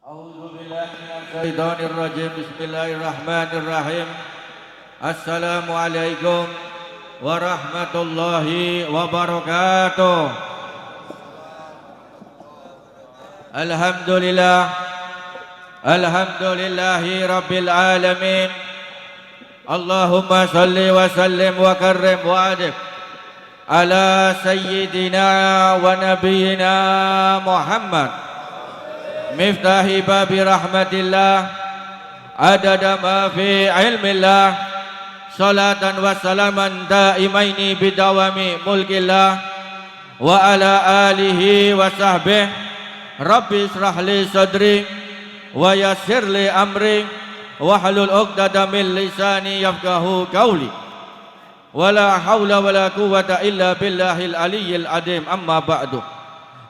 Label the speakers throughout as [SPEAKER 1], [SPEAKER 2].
[SPEAKER 1] A'udzu billahi minasyaitonir rajim. Bismillahirrahmanirrahim. Assalamualaikum warahmatullahi wabarakatuh. Alhamdulillahi rabbil alamin. Allahumma salli wa sallim wa karrim wa adib ala sayyidina wa nabiyyina Muhammad miftahi babi rahmatillah adada ma fi ilmillah salatan wa salaman daimaini bidawami mulkillah wa ala alihi wa sahbihi rabbi israh li sadri wa yassir li amri wahlul 'uqdatam min lisani yafqahu qawli wala haula wala quwwata illa billahil aliyyil azim. Amma ba'du.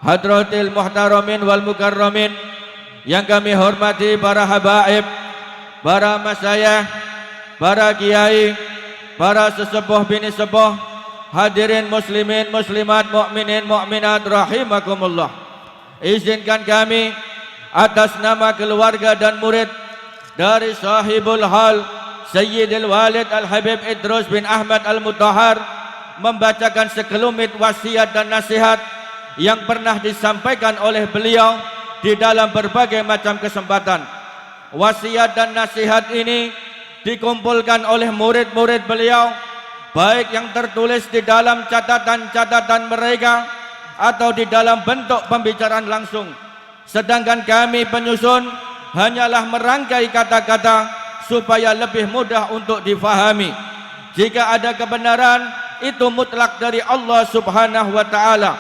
[SPEAKER 1] Hadratil muhtaramin wal mukarramin yang kami hormati, para habaib, para masyayikh, para kiai, para sesepuh bini sepuh, hadirin muslimin muslimat, mukminin mukminat rahimakumullah. Izinkan kami atas nama keluarga dan murid dari sahibul hal Sayyidil Walid Al-Habib Idrus bin Ahmad Al-Mutahhar membacakan sekelumit wasiat dan nasihat yang pernah disampaikan oleh beliau di dalam berbagai macam kesempatan. Wasiat dan nasihat ini dikumpulkan oleh murid-murid beliau, baik yang tertulis di dalam catatan-catatan mereka atau di dalam bentuk pembicaraan langsung. Sedangkan kami penyusun hanyalah merangkai kata-kata supaya lebih mudah untuk difahami. Jika ada kebenaran, itu mutlak dari Allah Subhanahu wa ta'ala,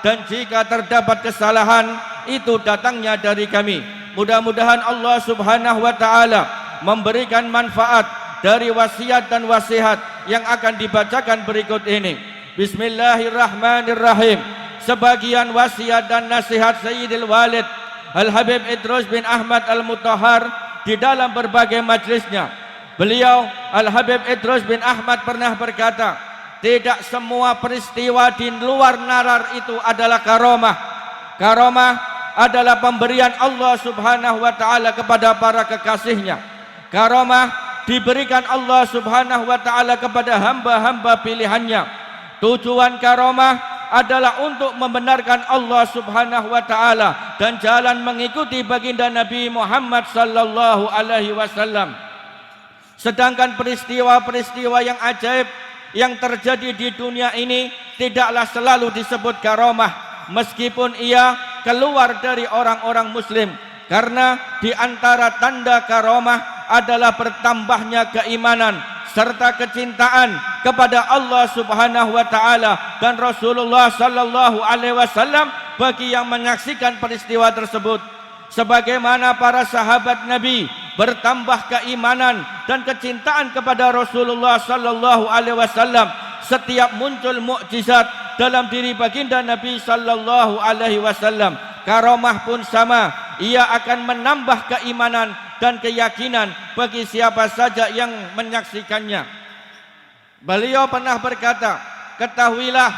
[SPEAKER 1] dan jika terdapat kesalahan, itu datangnya dari kami. Mudah-mudahan Allah Subhanahu wa ta'ala memberikan manfaat dari wasiat dan wasiat yang akan dibacakan berikut ini. Bismillahirrahmanirrahim. Sebagian wasiat dan nasihat Sayyidil Walid Al-Habib Idrus bin Ahmad Al-Mutahhar di dalam berbagai majlisnya. Beliau Al-Habib Idrus bin Ahmad pernah berkata, tidak semua peristiwa di luar nalar itu adalah karomah. Karomah adalah pemberian Allah Subhanahu wa ta'ala kepada para kekasihnya. Karomah diberikan Allah Subhanahu wa ta'ala kepada hamba-hamba pilihannya. Tujuan karomah adalah untuk membenarkan Allah Subhanahu wa ta'ala dan jalan mengikuti baginda Nabi Muhammad sallallahu alaihi wasallam. Sedangkan peristiwa-peristiwa yang ajaib yang terjadi di dunia ini tidaklah selalu disebut karomah, meskipun ia keluar dari orang-orang muslim, karena di antara tanda karomah adalah bertambahnya keimanan serta kecintaan kepada Allah Subhanahu wa ta'ala dan Rasulullah sallallahu alaihi wasallam bagi yang menyaksikan peristiwa tersebut. Sebagaimana para sahabat Nabi bertambah keimanan dan kecintaan kepada Rasulullah sallallahu alaihi wasallam setiap muncul mukjizat dalam diri baginda Nabi sallallahu alaihi wasallam, karomah pun sama, ia akan menambah keimanan dan keyakinan bagi siapa saja yang menyaksikannya. Beliau pernah berkata, ketahuilah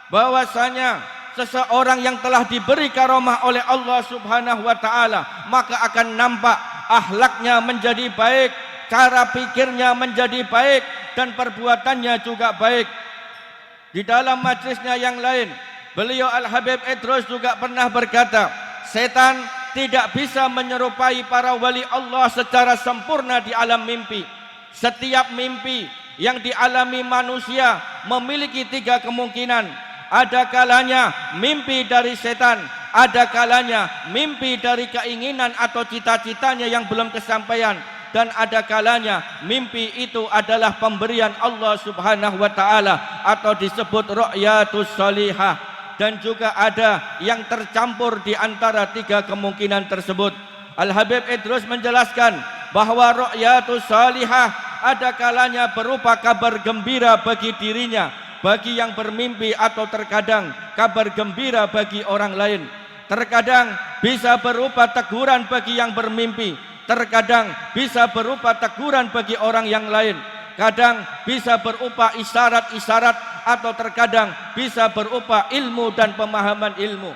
[SPEAKER 1] bahwasanya seseorang yang telah diberi karomah oleh Allah Subhanahu wa ta'ala, maka akan nampak akhlaknya menjadi baik, cara pikirnya menjadi baik, dan perbuatannya juga baik. Di dalam majlisnya yang lain, beliau Al-Habib Idrus juga pernah berkata, setan tidak bisa menyerupai para wali Allah secara sempurna di alam mimpi. Setiap mimpi yang dialami manusia memiliki tiga kemungkinan. Ada kalanya mimpi dari setan, ada kalanya mimpi dari keinginan atau cita-citanya yang belum kesampaian, dan ada kalanya mimpi itu adalah pemberian Allah Subhanahu wa ta'ala atau disebut ru'yatus salihah. Dan juga ada yang tercampur di antara tiga kemungkinan tersebut. Al-Habib Idrus menjelaskan bahwa ru'yatus salihah ada kalanya berupa kabar gembira bagi dirinya, bagi yang bermimpi, atau terkadang kabar gembira bagi orang lain. Terkadang bisa berupa teguran bagi yang bermimpi, terkadang bisa berupa teguran bagi orang yang lain, kadang bisa berupa isyarat-isyarat, atau terkadang bisa berupa ilmu dan pemahaman ilmu.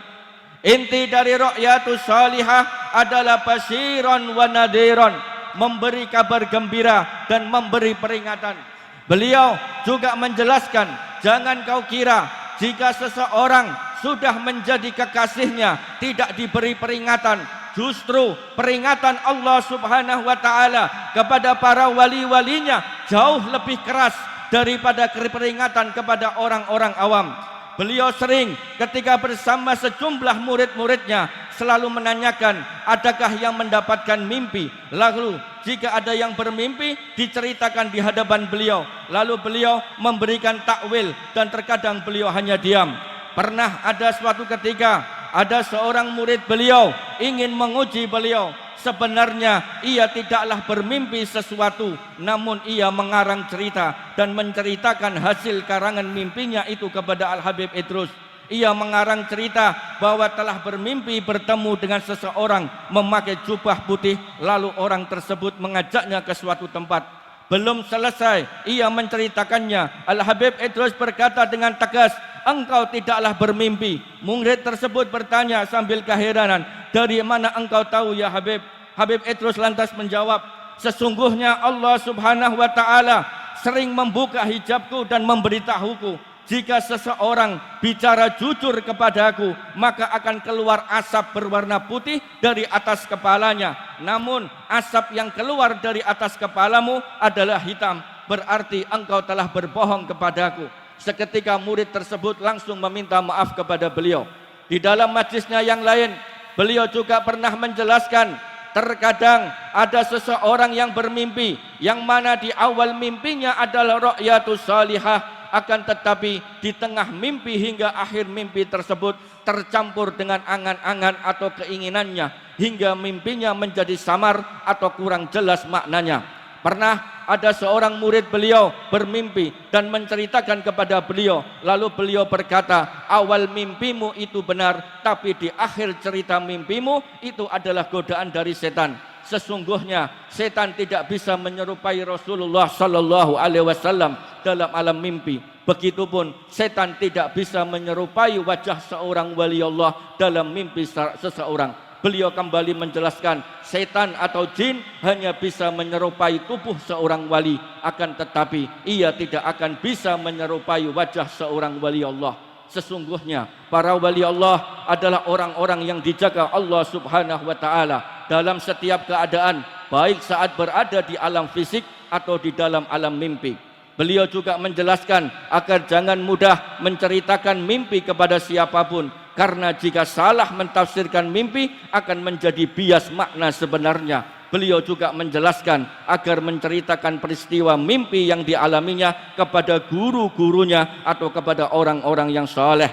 [SPEAKER 1] Inti dari ru'yatus salihah adalah basyiran wa nadhiran, memberi kabar gembira dan memberi peringatan. Beliau juga menjelaskan, jangan kau kira jika seseorang sudah menjadi kekasihnya tidak diberi peringatan. Justru peringatan Allah Subhanahu wa taala kepada para wali-walinya jauh lebih keras daripada peringatan kepada orang-orang awam. Beliau sering ketika bersama sejumlah murid-muridnya selalu menanyakan, adakah yang mendapatkan mimpi? Lalu jika ada yang bermimpi diceritakan di hadapan beliau. Lalu beliau memberikan takwil dan terkadang beliau hanya diam. Pernah ada suatu ketika ada seorang murid beliau ingin menguji beliau. Sebenarnya ia tidaklah bermimpi sesuatu, namun ia mengarang cerita dan menceritakan hasil karangan mimpinya itu kepada Al-Habib Idrus. Ia mengarang cerita bahwa telah bermimpi bertemu dengan seseorang memakai jubah putih, lalu orang tersebut mengajaknya ke suatu tempat. Belum selesai ia menceritakannya, Al-Habib Idrus berkata dengan tegas, engkau tidaklah bermimpi. Murid tersebut bertanya sambil keheranan, dari mana engkau tahu ya Habib? Habib Idrus lantas menjawab, sesungguhnya Allah Subhanahu wa taala sering membuka hijabku dan memberitahuku, jika seseorang bicara jujur kepadaku, maka akan keluar asap berwarna putih dari atas kepalanya. Namun asap yang keluar dari atas kepalamu adalah hitam, berarti engkau telah berbohong kepadaku. Seketika murid tersebut langsung meminta maaf kepada beliau. Di dalam majlisnya yang lain, beliau juga pernah menjelaskan, terkadang ada seseorang yang bermimpi, yang mana di awal mimpinya adalah ru'yatus salihah, akan tetapi di tengah mimpi hingga akhir mimpi tersebut tercampur dengan angan-angan atau keinginannya, hingga mimpinya menjadi samar atau kurang jelas maknanya. Pernah ada seorang murid beliau bermimpi dan menceritakan kepada beliau, lalu beliau berkata, awal mimpimu itu benar, tapi di akhir cerita mimpimu itu adalah godaan dari setan. Sesungguhnya setan tidak bisa menyerupai Rasulullah sallallahu alaihi wasallam dalam alam mimpi. Begitupun setan tidak bisa menyerupai wajah seorang wali Allah dalam mimpi seseorang. Beliau kembali menjelaskan, setan atau jin hanya bisa menyerupai tubuh seorang wali, akan tetapi ia tidak akan bisa menyerupai wajah seorang wali Allah. Sesungguhnya para wali Allah adalah orang-orang yang dijaga Allah Subhanahu wa taala dalam setiap keadaan, baik saat berada di alam fisik atau di dalam alam mimpi. Beliau juga menjelaskan agar jangan mudah menceritakan mimpi kepada siapapun, karena jika salah mentafsirkan mimpi akan menjadi bias makna sebenarnya. Beliau juga menjelaskan agar menceritakan peristiwa mimpi yang dialaminya kepada guru-gurunya atau kepada orang-orang yang saleh.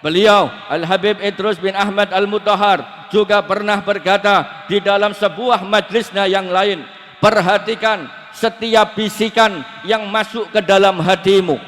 [SPEAKER 1] Beliau Al-Habib Idrus bin Ahmad Al-Mutahhar juga pernah berkata di dalam sebuah majlisnya yang lain, perhatikan setiap bisikan yang masuk ke dalam hatimu.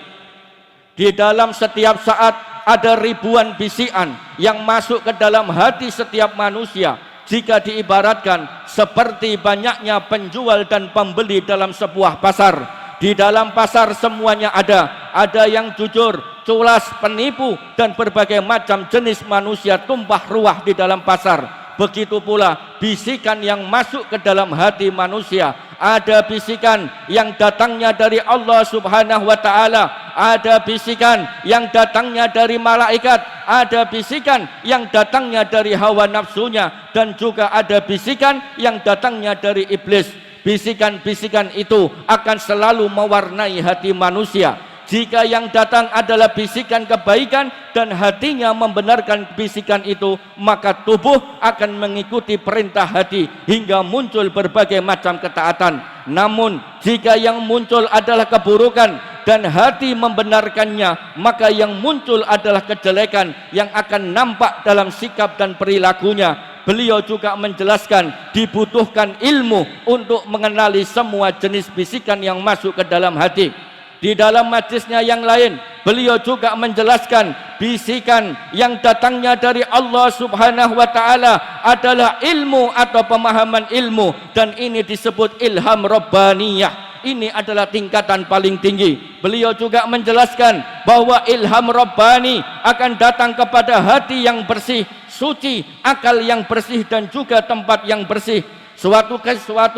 [SPEAKER 1] Di dalam setiap saat ada ribuan bisikan yang masuk ke dalam hati setiap manusia. Jika diibaratkan seperti banyaknya penjual dan pembeli dalam sebuah pasar. Di dalam pasar semuanya ada yang jujur, culas, penipu, dan berbagai macam jenis manusia tumpah ruah di dalam pasar. Begitu pula bisikan yang masuk ke dalam hati manusia. Ada bisikan yang datangnya dari Allah Subhanahu wa taala, ada bisikan yang datangnya dari malaikat, ada bisikan yang datangnya dari hawa nafsunya, dan juga ada bisikan yang datangnya dari iblis. Bisikan-bisikan itu akan selalu mewarnai hati manusia. Jika yang datang adalah bisikan kebaikan dan hatinya membenarkan bisikan itu, maka tubuh akan mengikuti perintah hati hingga muncul berbagai macam ketaatan. Namun jika yang muncul adalah keburukan dan hati membenarkannya, maka yang muncul adalah kejelekan yang akan nampak dalam sikap dan perilakunya. Beliau juga menjelaskan dibutuhkan ilmu untuk mengenali semua jenis bisikan yang masuk ke dalam hati. Di dalam majlisnya yang lain, beliau juga menjelaskan bisikan yang datangnya dari Allah Subhanahu wa taala adalah ilmu atau pemahaman ilmu, dan ini disebut ilham rabbaniyah. ini adalah tingkatan paling tinggi. Beliau juga menjelaskan bahwa ilham Rabbani akan datang kepada hati yang bersih, suci, akal yang bersih, dan juga tempat yang bersih. Suatu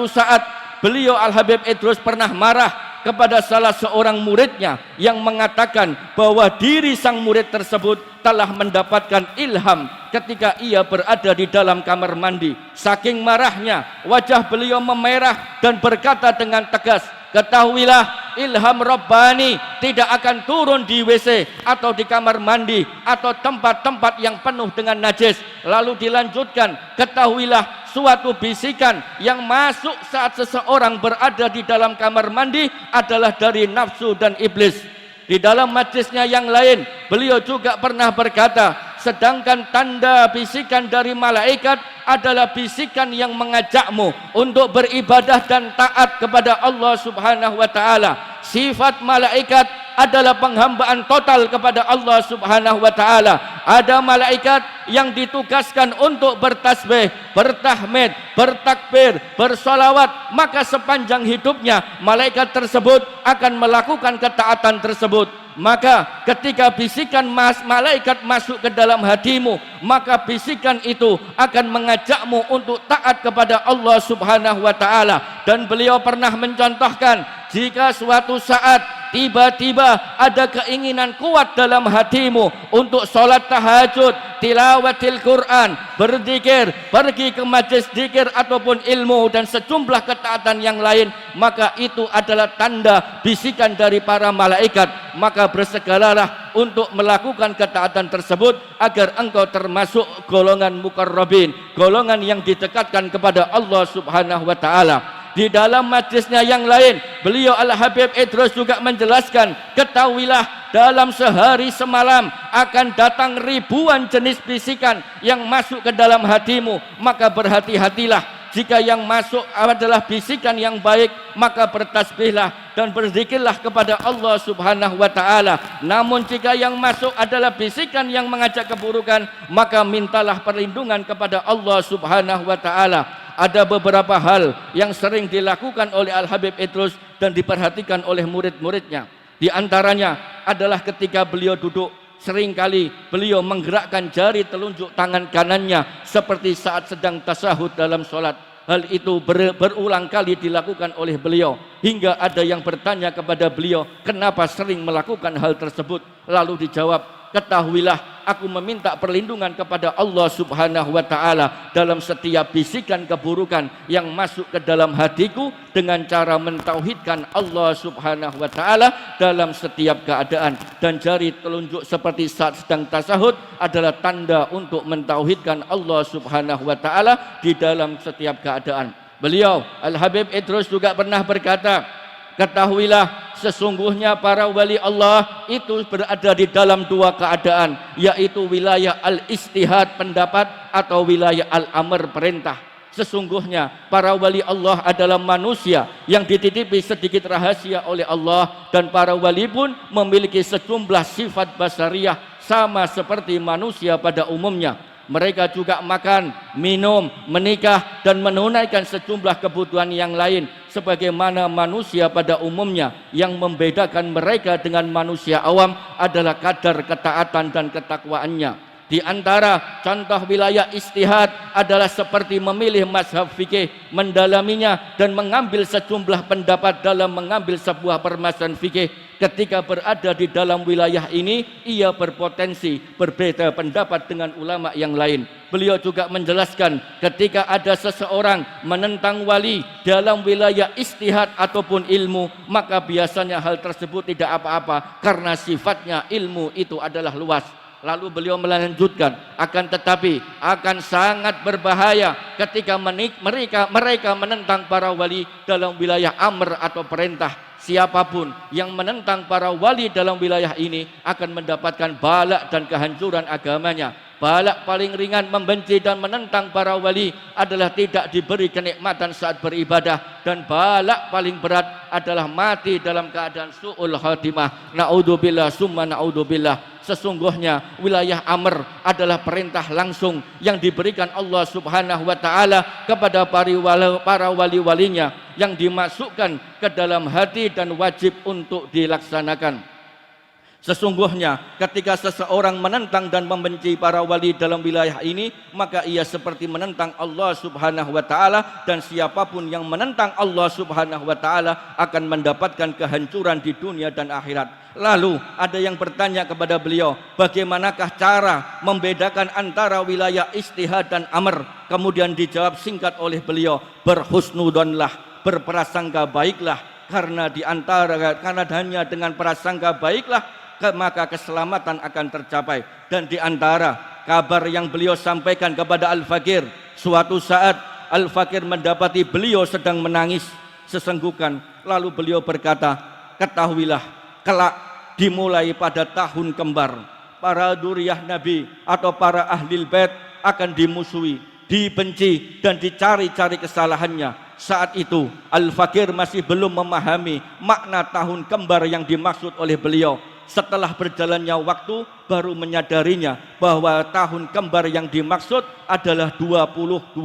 [SPEAKER 1] saat beliau Al-Habib Idrus pernah marah kepada salah seorang muridnya yang mengatakan bahwa diri sang murid tersebut telah mendapatkan ilham ketika ia berada di dalam kamar mandi. Saking marahnya wajah beliau memerah dan berkata dengan tegas, ketahuilah ilham Rabbani tidak akan turun di WC atau di kamar mandi atau tempat-tempat yang penuh dengan najis. Lalu dilanjutkan, ketahuilah suatu bisikan yang masuk saat seseorang berada di dalam kamar mandi adalah dari nafsu dan iblis. Di dalam majlisnya yang lain, beliau juga pernah berkata, sedangkan tanda bisikan dari malaikat adalah bisikan yang mengajakmu untuk beribadah dan taat kepada Allah Subhanahu wa taala. Sifat malaikat adalah penghambaan total kepada Allah Subhanahu wa taala. Ada malaikat yang ditugaskan untuk bertasbih, bertahmid, bertakbir, bersolawat, maka sepanjang hidupnya malaikat tersebut akan melakukan ketaatan tersebut. Maka ketika bisikan malaikat masuk ke dalam hatimu, maka bisikan itu akan mengajakmu untuk taat kepada Allah Subhanahu wa taala. Dan beliau pernah mencontohkan, jika suatu saat tiba-tiba ada keinginan kuat dalam hatimu untuk sholat tahajud, tilawatil Quran, berzikir, pergi ke majlis zikir ataupun ilmu dan sejumlah ketaatan yang lain, maka itu adalah tanda bisikan dari para malaikat. Maka bersegeralah untuk melakukan ketaatan tersebut agar engkau termasuk golongan muqarrabin, golongan yang didekatkan kepada Allah Subhanahu wa taala. Di dalam majlisnya yang lain, beliau Al-Habib Idrus juga menjelaskan, ketahuilah dalam sehari semalam akan datang ribuan jenis bisikan yang masuk ke dalam hatimu. Maka berhati-hatilah. Jika yang masuk adalah bisikan yang baik, maka bertasbihlah dan berzikirlah kepada Allah Subhanahu wa taala. Namun jika yang masuk adalah bisikan yang mengajak keburukan, maka mintalah perlindungan kepada Allah Subhanahu wa taala. Ada beberapa hal yang sering dilakukan oleh Al-Habib Idrus dan diperhatikan oleh murid-muridnya. Di antaranya adalah ketika beliau duduk, seringkali beliau menggerakkan jari telunjuk tangan kanannya seperti saat sedang tasyahud dalam sholat. Hal itu berulang kali dilakukan oleh beliau, hingga ada yang bertanya kepada beliau, kenapa sering melakukan hal tersebut? Lalu dijawab, ketahuilah aku meminta perlindungan kepada Allah Subhanahu wa taala dalam setiap bisikan keburukan yang masuk ke dalam hatiku dengan cara mentauhidkan Allah Subhanahu wa taala dalam setiap keadaan. Dan jari telunjuk seperti saat sedang tasyahud adalah tanda untuk mentauhidkan Allah Subhanahu wa taala di dalam setiap keadaan. Beliau Al-Habib Idrus juga pernah berkata, ketahuilah sesungguhnya para wali Allah itu berada di dalam dua keadaan, yaitu wilayah al-istihad pendapat atau wilayah al-amr perintah. Sesungguhnya para wali Allah adalah manusia yang dititipi sedikit rahasia oleh Allah, dan para wali pun memiliki sejumlah sifat basariyah sama seperti manusia pada umumnya. Mereka juga makan, minum, menikah, dan menunaikan sejumlah kebutuhan yang lain sebagaimana manusia pada umumnya. Yang membedakan mereka dengan manusia awam adalah kadar ketaatan dan ketakwaannya. Di antara contoh wilayah istihad adalah seperti memilih mazhab fikih, mendalaminya, dan mengambil sejumlah pendapat dalam mengambil sebuah permasalahan fikih. Ketika berada di dalam wilayah ini, ia berpotensi berbeda pendapat dengan ulama yang lain. Beliau juga menjelaskan, ketika ada seseorang menentang wali dalam wilayah istihad ataupun ilmu, maka biasanya hal tersebut tidak apa-apa karena sifatnya ilmu itu adalah luas. Lalu beliau melanjutkan, akan tetapi akan sangat berbahaya ketika mereka menentang para wali dalam wilayah amr atau perintah. Siapapun yang menentang para wali dalam wilayah ini akan mendapatkan balak dan kehancuran agamanya. Balak paling ringan membenci dan menentang para wali adalah tidak diberi kenikmatan saat beribadah, dan balak paling berat adalah mati dalam keadaan su'ul khatimah. Na'udzubillah summa na'udzubillah. Sesungguhnya wilayah Amr adalah perintah langsung yang diberikan Allah Subhanahu wa taala kepada para wali-walinya yang dimasukkan ke dalam hati dan wajib untuk dilaksanakan. Sesungguhnya ketika seseorang menentang dan membenci para wali dalam wilayah ini, maka ia seperti menentang Allah Subhanahu wa taala, dan siapapun yang menentang Allah Subhanahu wa taala akan mendapatkan kehancuran di dunia dan akhirat. Lalu ada yang bertanya kepada beliau, bagaimanakah cara membedakan antara wilayah ijtihad dan amr? Kemudian dijawab singkat oleh beliau, berhusnudonlah, berprasangka baiklah, karena hanya dengan prasangka baiklah maka keselamatan akan tercapai. Dan di antara kabar yang beliau sampaikan kepada Al-Fakir, suatu saat Al-Fakir mendapati beliau sedang menangis sesenggukan. Lalu beliau berkata, ketahuilah, kelak dimulai pada tahun kembar, para duriyah Nabi atau para ahlil bait akan dimusuhi, dibenci dan dicari-cari kesalahannya. Saat itu Al-Fakir masih belum memahami makna tahun kembar yang dimaksud oleh beliau. Setelah berjalannya waktu baru menyadarinya bahwa tahun kembar yang dimaksud adalah 2020,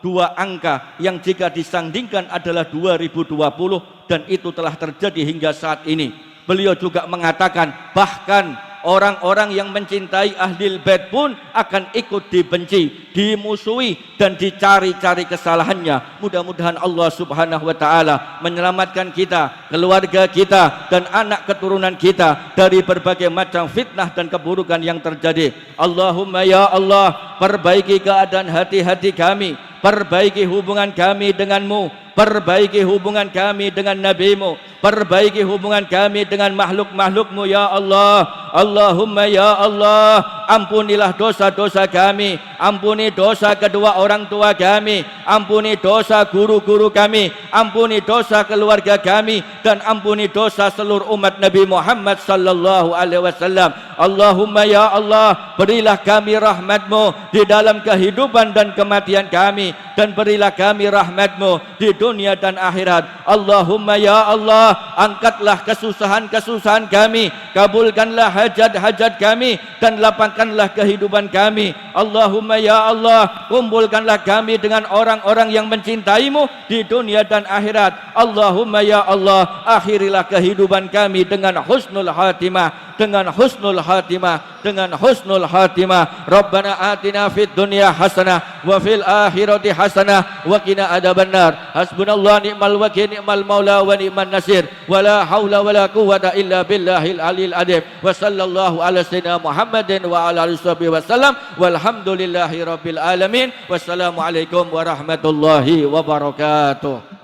[SPEAKER 1] dua angka yang jika disandingkan adalah 2020, dan itu telah terjadi hingga saat ini. Beliau juga mengatakan bahkan orang-orang yang mencintai ahlil bait pun akan ikut dibenci, dimusuhi dan dicari-cari kesalahannya. Mudah-mudahan Allah Subhanahu wa taala menyelamatkan kita, keluarga kita dan anak keturunan kita dari berbagai macam fitnah dan keburukan yang terjadi. Allahumma ya Allah, perbaiki keadaan hati-hati kami, perbaiki hubungan kami denganmu, perbaiki hubungan kami dengan Nabi-Mu, perbaiki hubungan kami dengan makhluk-makhluk-Mu ya Allah. Allahumma ya Allah, ampunilah dosa-dosa kami, ampuni dosa kedua orang tua kami, ampuni dosa guru-guru kami, ampuni dosa keluarga kami, dan ampuni dosa seluruh umat Nabi Muhammad sallallahu alaihi wasallam. Allahumma ya Allah, berilah kami rahmat-Mu di dalam kehidupan dan kematian kami, dan berilah kami rahmat-Mu di dunia dan akhirat. Allahumma ya Allah, angkatlah kesusahan-kesusahan kami, kabulkanlah hajat-hajat kami, dan lapangkanlah kehidupan kami. Allahumma ya Allah, kumpulkanlah kami dengan orang-orang yang mencintai-Mu di dunia dan akhirat. Allahumma ya Allah, akhirilah kehidupan kami dengan husnul khatimah, dengan husnul khatimah, dengan husnul khatimah. Rabbana atina fid dunya hasanah wa fil akhirati hasanah wa qina adzabannar. Hasbunallahu ni'mal wakil, ni'mal maula wa ni'man nasir. Wala haula wala quwwata illa billahil aliyil azim. Wa sallallahu ala sayyidina Muhammadin wa ala alihi wasallam. Walhamdulillahi rabbil alamin. Wassalamualaikum warahmatullahi wabarakatuh.